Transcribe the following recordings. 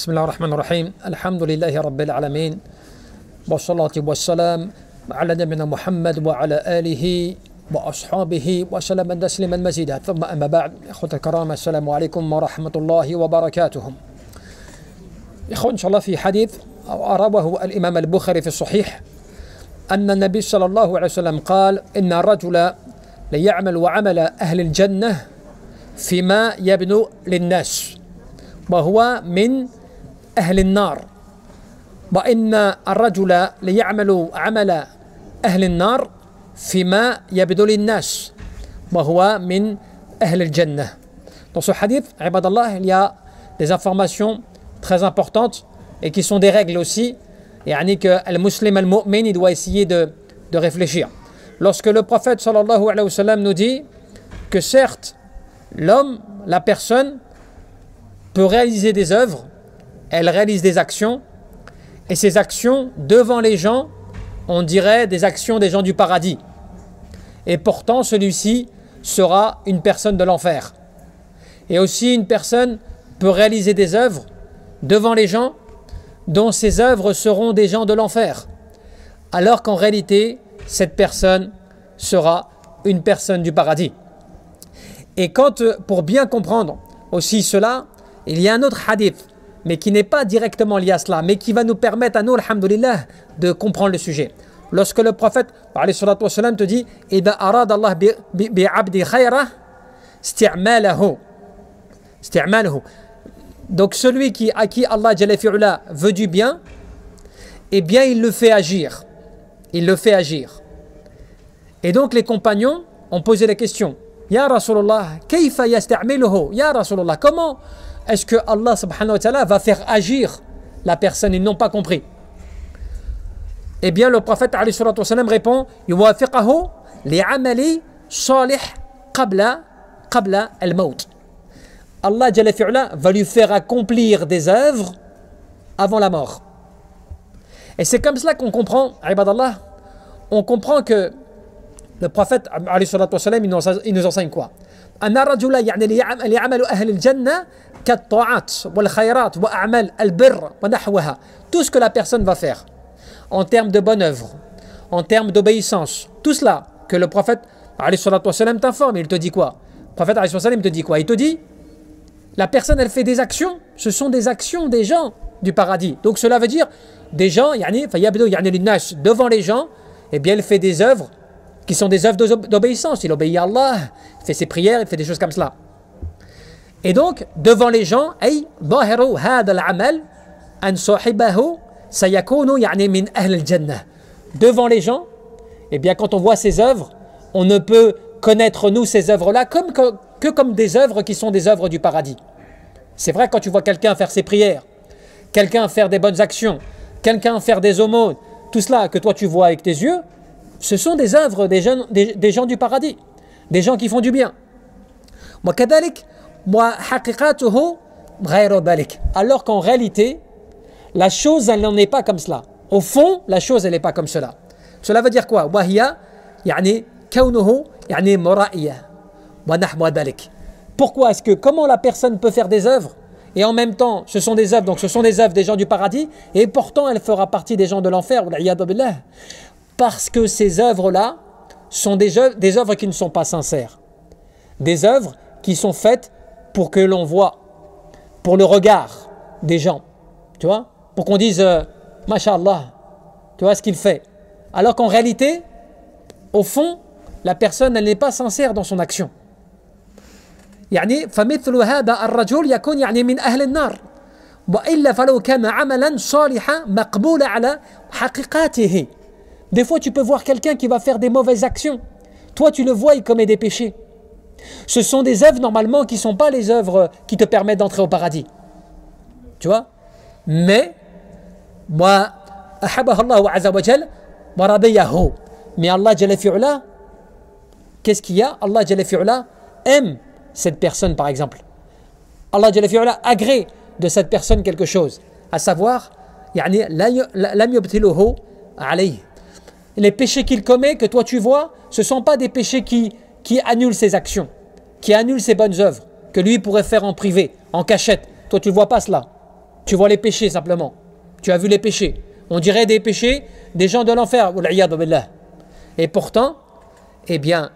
بسم الله الرحمن الرحيم الحمد لله رب العالمين والصلاة والسلام على نبينا محمد وعلى آله وأصحابه وسلم تسليما مزيدا ثم أما بعد إخوة الكرام السلام عليكم ورحمة الله وبركاته. إخوة إن شاء الله في حديث رواه الإمام البخاري في الصحيح أن النبي صلى الله عليه وسلم قال إن الرجل ليعمل عمل أهل الجنة فيما يبدو للناس وهو من أهل النار، وإن الرجل ليعمل عمل أهل النار فيما يبدو للناس وهو من أهل الجنة. Dans ce hadith, ibadallah, il y a des informations très importantes et qui sont des règles aussi. Yani que le musulman, le mu'min, il doit essayer de réfléchir. Lorsque le prophète sallallahu alayhi wa sallam nous dit que certes, l'homme, la personne, peut réaliser des œuvres, elle réalise des actions, et ces actions, devant les gens, on dirait des actions des gens du paradis. Et pourtant, celui-ci sera une personne de l'enfer. Et aussi, une personne peut réaliser des œuvres devant les gens, dont ces œuvres seront des gens de l'enfer. Alors qu'en réalité, cette personne sera une personne du paradis. Et quand, pour bien comprendre aussi cela, il y a un autre hadith, mais qui n'est pas directement lié à cela, mais qui va nous permettre à nous, alhamdoulilah, de comprendre le sujet. Lorsque le prophète, alayhi salatu wassalam, te dit « Ida arad Allah bi'abdi khayra, sti'malahu » Donc celui à qui Allah Jalla fi'ula veut du bien, eh bien il le fait agir. Il le fait agir. Et donc les compagnons ont posé la question « Ya Rasulullah, kayfa yasta'miluhu » Ya Rasulullah, comment est-ce que Allah subhanahu wa ta'ala va faire agir la personne? Ils n'ont pas compris. Eh bien, le prophète alayhi salatu wassalam répond yuwafiqahu li'amali salih qabla al-maut. Allah Jalla fi'ula va lui faire accomplir des œuvres avant la mort. Et c'est comme cela qu'on comprend, ibadallah, on comprend que le prophète alayhi salatu wassalam, il nous enseigne quoi? أن الرجل يعني ليعمل أهل الجنة كالطاعات والخيرات وأعمال البر ونحوها. Tout ce que la personne va faire en termes de bonne œuvre, en termes d'obéissance, tout cela que le prophète alayhi salatu wassalam t'informe, il te dit quoi? Le prophète alayhi salatu wassalam te dit quoi? Il te dit la personne elle fait des actions, ce sont des actions des gens du paradis. Donc cela veut dire des gens yani fayabdu yani linnas devant les gens, eh bien il fait des œuvres qui sont des œuvres d'obéissance. Il obéit à Allah, il fait ses prières, il fait des choses comme cela. Et donc, devant les gens, ay ظاهر هذا العمل أن صاحبه سيكون يعني من أهل الجنة. Devant les gens, eh bien quand on voit ces œuvres, on ne peut connaître nous ces œuvres-là que comme des œuvres qui sont des œuvres du paradis. C'est vrai quand tu vois quelqu'un faire ses prières, quelqu'un faire des bonnes actions, quelqu'un faire des aumônes, tout cela que toi tu vois avec tes yeux, ce sont des œuvres des gens du paradis, des gens qui font du bien. Alors qu'en réalité, la chose, elle n'en est pas comme cela. Au fond, la chose, elle n'est pas comme cela. Cela veut dire quoi? Pourquoi est-ce que, comment la personne peut faire des œuvres et en même temps, ce sont des œuvres, donc ce sont des œuvres des gens du paradis, et pourtant elle fera partie des gens de l'enfer, parce que ces œuvres-là sont des œuvres qui ne sont pas sincères. Des œuvres qui sont faites pour que l'on voit, pour le regard des gens. Tu vois? Pour qu'on dise, Masha'Allah, tu vois ce qu'il fait. Alors qu'en réalité, au fond, la personne, elle n'est pas sincère dans son action. يعني فمثل هذا الرجل يكون يعني من أهل النار وإلا فلو كان عملا صالحا مقبولا على حقيقته. Des fois, tu peux voir quelqu'un qui va faire des mauvaises actions. Toi, tu le vois, il commet des péchés. Ce sont des œuvres, normalement, qui ne sont pas les œuvres qui te permettent d'entrer au paradis. Tu vois? Mais, mais Allah Jalla fi'ula, qu'est-ce qu'il y a? Allah Jalla fi'ula aime cette personne, par exemple. Allah Jalla fi'ula agrée de cette personne quelque chose. À savoir, يعني لم يبتله عليه. Les péchés qu'il commet, que toi tu vois, ce ne sont pas des péchés qui annulent ses actions, qui annulent ses bonnes œuvres, que lui pourrait faire en privé, en cachette. Toi tu ne vois pas cela. Tu vois les péchés simplement. Tu as vu les péchés. On dirait des péchés des gens de l'enfer. Et pourtant, eh bien,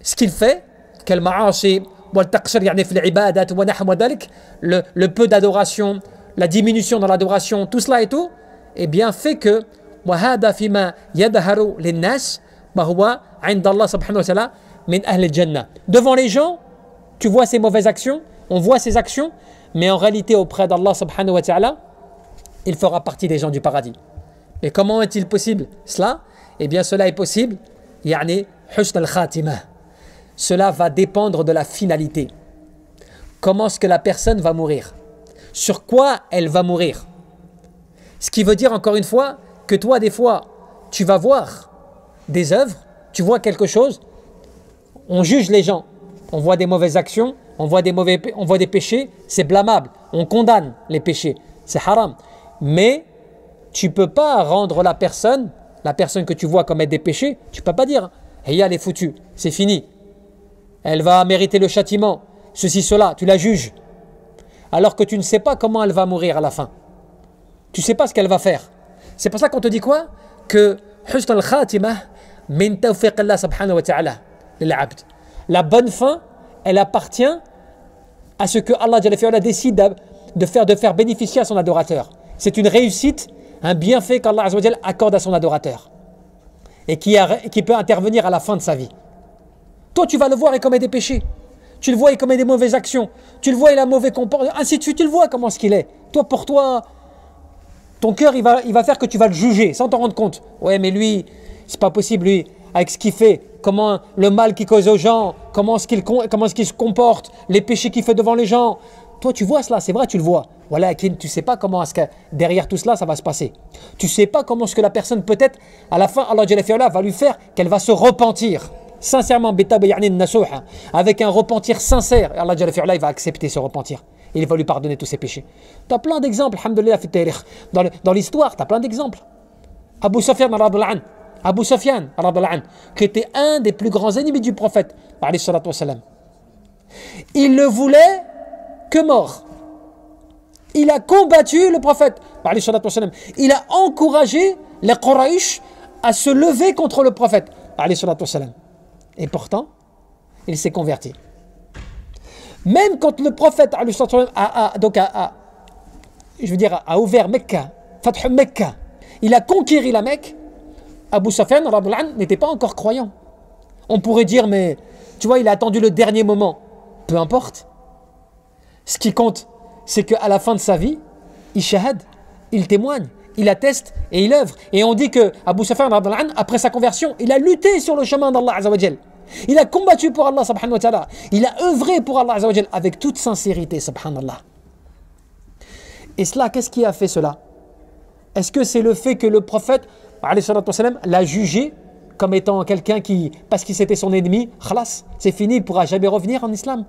ce qu'il fait, le peu d'adoration, la diminution dans l'adoration, tout cela et tout, eh bien fait que devant les gens, tu vois ces mauvaises actions, on voit ces actions, mais en réalité auprès d'Allah subhanahu wa ta'ala, il fera partie des gens du paradis. Et comment est-il possible cela? Eh bien cela est possible, yani husn al-khatimah. Cela va dépendre de la finalité. Comment est-ce que la personne va mourir? Sur quoi elle va mourir? Ce qui veut dire encore une fois que toi des fois tu vas voir des œuvres, tu vois quelque chose, on juge les gens, on voit des mauvaises actions, on voit des péchés, c'est blâmable, on condamne les péchés, c'est haram. Mais tu ne peux pas rendre la personne que tu vois commettre des péchés, tu ne peux pas dire « Hey, elle est foutue, c'est fini, elle va mériter le châtiment, ceci, cela », tu la juges. Alors que tu ne sais pas comment elle va mourir à la fin. Tu ne sais pas ce qu'elle va faire. C'est pour ça qu'on te dit quoi? Que husn al-khatimah min tawfiq Allah subhanahu wa ta'ala lil abd. La bonne fin, elle appartient à ce que Allah décide de faire bénéficier à son adorateur. C'est une réussite, un bienfait qu'Allah accorde à son adorateur et qui peut intervenir à la fin de sa vie. Toi, tu vas le voir et commet des péchés. Tu le vois, il commet des mauvaises actions. Tu le vois, il a un mauvais comportement. Ainsi de suite, tu le vois comment est-ce qu'il est. Toi, pour toi, ton cœur, il va faire que tu vas le juger sans t'en rendre compte. Ouais, mais lui, c'est pas possible, lui, avec ce qu'il fait, comment le mal qu'il cause aux gens, comment est-ce qu'il se comporte, les péchés qu'il fait devant les gens. Toi, tu vois cela, c'est vrai, tu le vois. Voilà, tu ne sais pas comment est-ce que derrière tout cela, ça va se passer. Tu ne sais pas comment est-ce que la personne, peut-être, à la fin, Allah va lui faire qu'elle va se repentir. Sincèrement, avec un repentir sincère. Et Allah il va accepter ce repentir. Il va lui pardonner tous ses péchés. Tu as plein d'exemples, alhamdoulilah, dans l'histoire, tu as plein d'exemples. Abu Sufyan, qui était un des plus grands ennemis du prophète, il ne voulait que mort. Il a combattu le prophète, il a encouragé les Quraysh à se lever contre le prophète, et pourtant, il s'est converti. Même quand le prophète a ouvert Mecca, Fath Mecca, il a conquéri la Mecque, Abu Sufyan n'était pas encore croyant. On pourrait dire, mais tu vois, il a attendu le dernier moment. Peu importe. Ce qui compte, c'est qu'à la fin de sa vie, il shahad, il témoigne, il atteste et il œuvre. Et on dit que Abu Sufyan, après sa conversion, il a lutté sur le chemin d'Allah Azza wa Jal. Il a combattu pour Allah subhanahu wa ta'ala. Il a œuvré pour Allah Azza wa Jal avec toute sincérité, subhanallah. Et cela, qu'est-ce qui a fait cela? Est-ce que c'est le fait que le prophète l'a jugé comme étant quelqu'un qui, parce qu'il c'était son ennemi, khalas, c'est fini, il ne pourra jamais revenir en islam?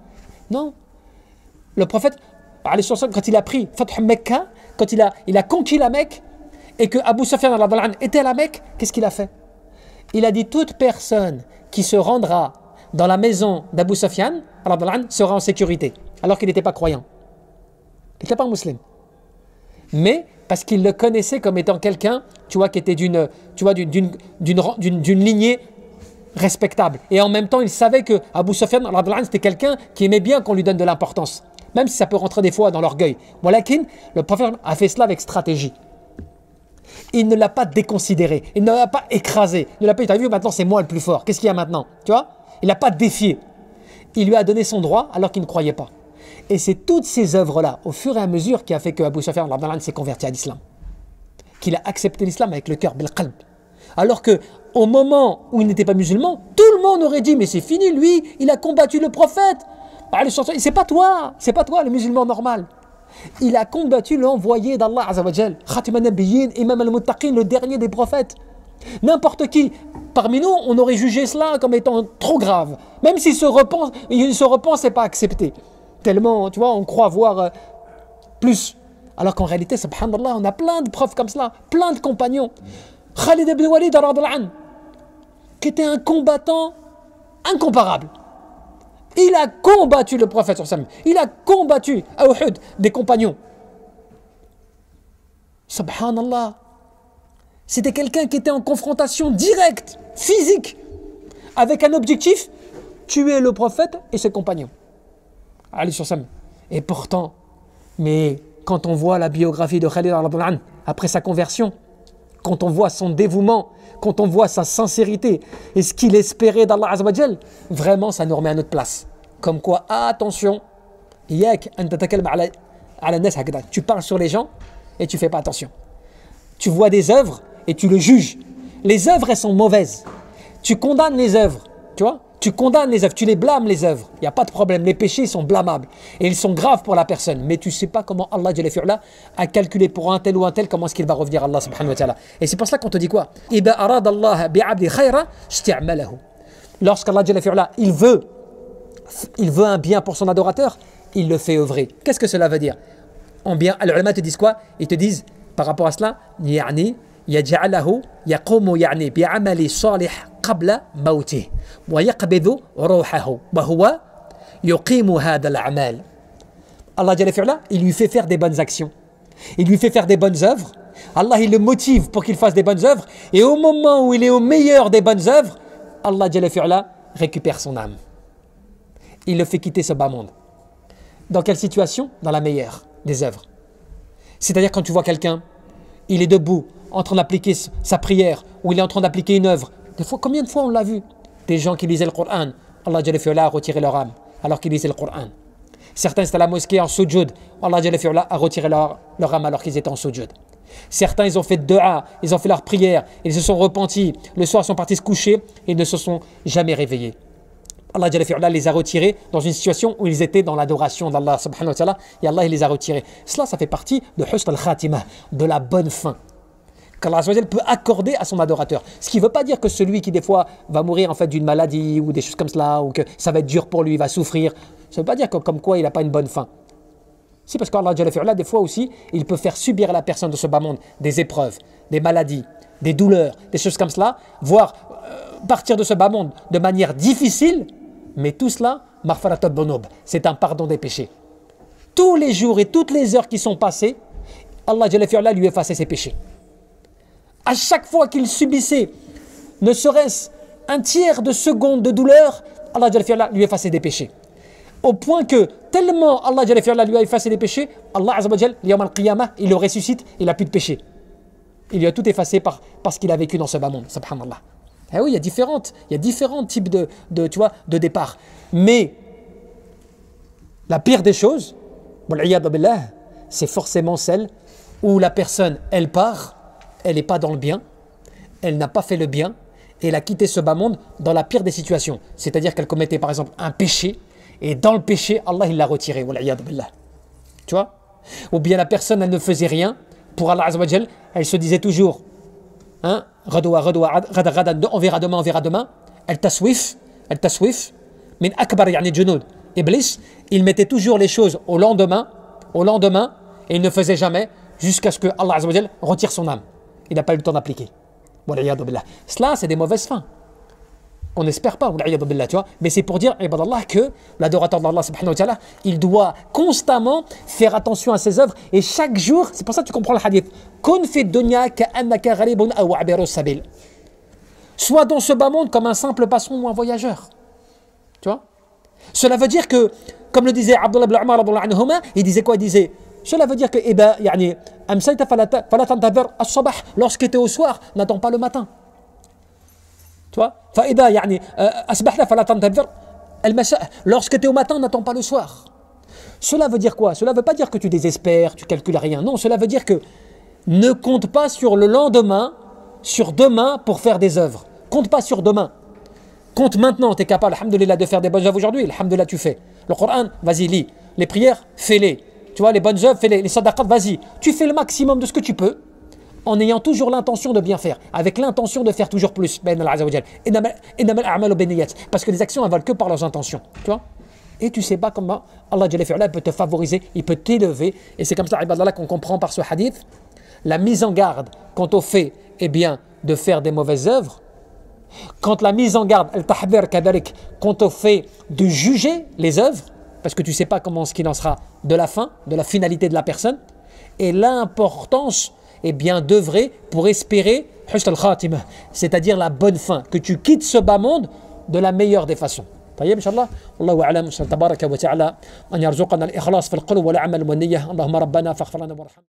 Non. Le prophète, quand il a pris Fath Mecca, quand il a conquis la Mecque, et que Abu Sufyan était à la Mecque, qu'est-ce qu'il a fait? Il a dit, toute personne qui se rendra dans la maison d'Abu Sufyan sera en sécurité, alors qu'il n'était pas croyant. Il n'était pas musulman. Mais parce qu'il le connaissait comme étant quelqu'un, tu vois, qui était d'une lignée respectable. Et en même temps, il savait que Abu Sufyan c'était quelqu'un qui aimait bien qu'on lui donne de l'importance, même si ça peut rentrer des fois dans l'orgueil. Walakin, le prophète a fait cela avec stratégie. Il ne l'a pas déconsidéré, il ne l'a pas écrasé, il ne l'a pas dit, t'as vu, maintenant c'est moi le plus fort, qu'est-ce qu'il y a maintenant? Tu vois? Il n'a pas défié. Il lui a donné son droit alors qu'il ne croyait pas. Et c'est toutes ces œuvres-là, au fur et à mesure, qui a fait que Abu Sufyan s'est converti à l'islam. Qu'il a accepté l'islam avec le cœur, bil qalb. Alors que au moment où il n'était pas musulman, tout le monde aurait dit, mais c'est fini, lui, il a combattu le prophète. C'est pas toi le musulman normal. Il a combattu l'envoyé d'Allah Azza wa Jal, Khatim al-Nabiyyin, Imam al-Muttaqin, le dernier des prophètes. N'importe qui, parmi nous, on aurait jugé cela comme étant trop grave. Même s'il se repent, c'est pas accepté. Tellement, tu vois, on croit voir plus. Alors qu'en réalité, subhanallah, on a plein de preuves comme cela, plein de compagnons. Khalid ibn Walid, qui était un combattant incomparable. Il a combattu le prophète, il a combattu à Uhud des compagnons. Subhanallah. C'était quelqu'un qui était en confrontation directe, physique, avec un objectif, tuer le prophète et ses compagnons. Et pourtant, mais quand on voit la biographie de Khalid après sa conversion, quand on voit son dévouement, quand on voit sa sincérité et ce qu'il espérait d'Allah Azza wa Jal, vraiment ça nous remet à notre place. Comme quoi, attention, tu parles sur les gens et tu fais pas attention. Tu vois des œuvres et tu le juges. Les œuvres, elles sont mauvaises. Tu condamnes les œuvres, tu vois. Tu condamnes les œuvres, tu les blâmes les œuvres. Il n'y a pas de problème. Les péchés, ils sont blâmables. Et ils sont graves pour la personne. Mais tu ne sais pas comment Allah a calculé pour un tel ou un tel comment est-ce qu'il va revenir à Allah subhanahu wa ta'ala. Et c'est pour cela qu'on te dit quoi? Lorsqu'Allah il veut un bien pour son adorateur, il le fait œuvrer. Qu'est-ce que cela veut dire? En bien, les ulama te disent quoi? Ils te disent par rapport à cela, يجعله يقوم بعمل صالح قبل موته ويقبض روحه وهو يقيم هذا الأعمال. Allah Jalla fi'ala, il lui fait faire des bonnes actions. Il lui fait faire des bonnes œuvres. Allah, il le motive pour qu'il fasse des bonnes œuvres. Et au moment où il est au meilleur des bonnes œuvres, Allah Jalla fi'ala récupère son âme. Il le fait quitter ce bas monde. Dans quelle situation? Dans la meilleure des œuvres. C'est-à-dire quand tu vois quelqu'un, il est debout, en train d'appliquer sa prière, ou il est en train d'appliquer une œuvre. Des fois, combien de fois on l'a vu? Des gens qui lisaient le Coran, Allah Jalla fi'ala a retiré leur âme, alors qu'ils lisaient le Coran. Certains étaient à la mosquée en soujud, Allah Jalla fi'ala a retiré leur âme alors qu'ils étaient en soujud. Certains, ils ont fait dua, ils ont fait leur prière, ils se sont repentis, le soir ils sont partis se coucher et ne se sont jamais réveillés. Allah Jalla fi'ala les a retirés dans une situation où ils étaient dans l'adoration d'Allah subhanahu wa ta'ala et Allah il les a retirés. Cela, ça fait partie de husn al-khatimah, de la bonne fin qu'Allah peut accorder à son adorateur. Ce qui ne veut pas dire que celui qui des fois va mourir en fait d'une maladie ou des choses comme cela, ou que ça va être dur pour lui, il va souffrir, ça ne veut pas dire que comme quoi il n'a pas une bonne fin. Si, parce qu'Allah des fois aussi, il peut faire subir à la personne de ce bas monde des épreuves, des maladies, des douleurs, des choses comme cela, voire partir de ce bas monde de manière difficile, mais tout cela, maghfiratat dhunub, c'est un pardon des péchés. Tous les jours et toutes les heures qui sont passées, Allah lui effaçait ses péchés. À chaque fois qu'il subissait, ne serait-ce un tiers de seconde de douleur, Allah lui effaçait des péchés. Au point que, tellement Allah lui a effacé des péchés, Allah Azza wa Jal, Yawm al-Qiyamah, il le ressuscite, il n'a plus de péché. Il lui a tout effacé parce qu'il a vécu dans ce bas monde, subhanallah. Eh oui, il y a différents types de départ. Mais, la pire des choses, c'est forcément celle où la personne, elle part, elle n'est pas dans le bien, elle n'a pas fait le bien, et elle a quitté ce bas monde dans la pire des situations. C'est-à-dire qu'elle commettait par exemple un péché, et dans le péché, Allah il l'a retiré. Tu vois? Ou bien la personne, elle ne faisait rien pour Allah Azza wa Jal, elle se disait toujours, hein, on verra demain, elle taswif, min akbar yani junud. Iblis, il mettait toujours les choses au lendemain, et il ne faisait jamais, jusqu'à ce que Allah Azza wa Jal retire son âme. Il n'a pas eu le temps d'appliquer. Cela, c'est des mauvaises fins. On n'espère pas, tu vois. Mais c'est pour dire que l'adorateur d'Allah subhanahu wa ta'ala, il doit constamment faire attention à ses œuvres. Et chaque jour, c'est pour ça que tu comprends le hadith. Kun fi dunya ka'annaka gharibun aw abiru sabil. Sois dans ce bas monde comme un simple passant ou un voyageur. Tu vois. Cela veut dire que, comme le disait Abdullah ibn Umar, il disait quoi? Il disait, cela veut dire que, lorsque tu es au soir, n'attends pas le matin. Tu vois? Lorsque tu es au matin, n'attends pas le soir. Cela veut dire quoi? Cela ne veut pas dire que tu désespères, tu calcules rien. Non, cela veut dire que ne compte pas sur le lendemain, sur demain pour faire des œuvres. Compte pas sur demain. Compte maintenant, tu es capable, alhamdoulilah, de faire des bonnes œuvres aujourd'hui. Alhamdoulilah, tu fais. Le Coran, vas-y, lis. Les prières, fais-les. Tu vois, les bonnes œuvres, fais-les. Les sadaqat, vas-y. Tu fais le maximum de ce que tu peux, en ayant toujours l'intention de bien faire, avec l'intention de faire toujours plus. Parce que les actions, elles valent que par leurs intentions. Tu vois? Et tu ne sais pas comment Allah peut te favoriser, il peut t'élever. Et c'est comme ça, ibadallah, qu'on comprend par ce hadith la mise en garde quant au fait de faire des mauvaises œuvres. Quand la mise en garde, quant au fait de juger les œuvres, parce que tu ne sais pas comment ce qu'il en sera de la fin, de la finalité de la personne, et l'importance et bien d'œuvrer pour espérer husn al-khatimah, c'est-à-dire la bonne fin, que tu quittes ce bas monde de la meilleure des façons. طيب إن شاء الله والله أعلم. تبارك وتعالى أن يرزقنا الإخلاص في القلوب والعمل والنية. اللهم ربنا فاغفر لنا وارحمنا.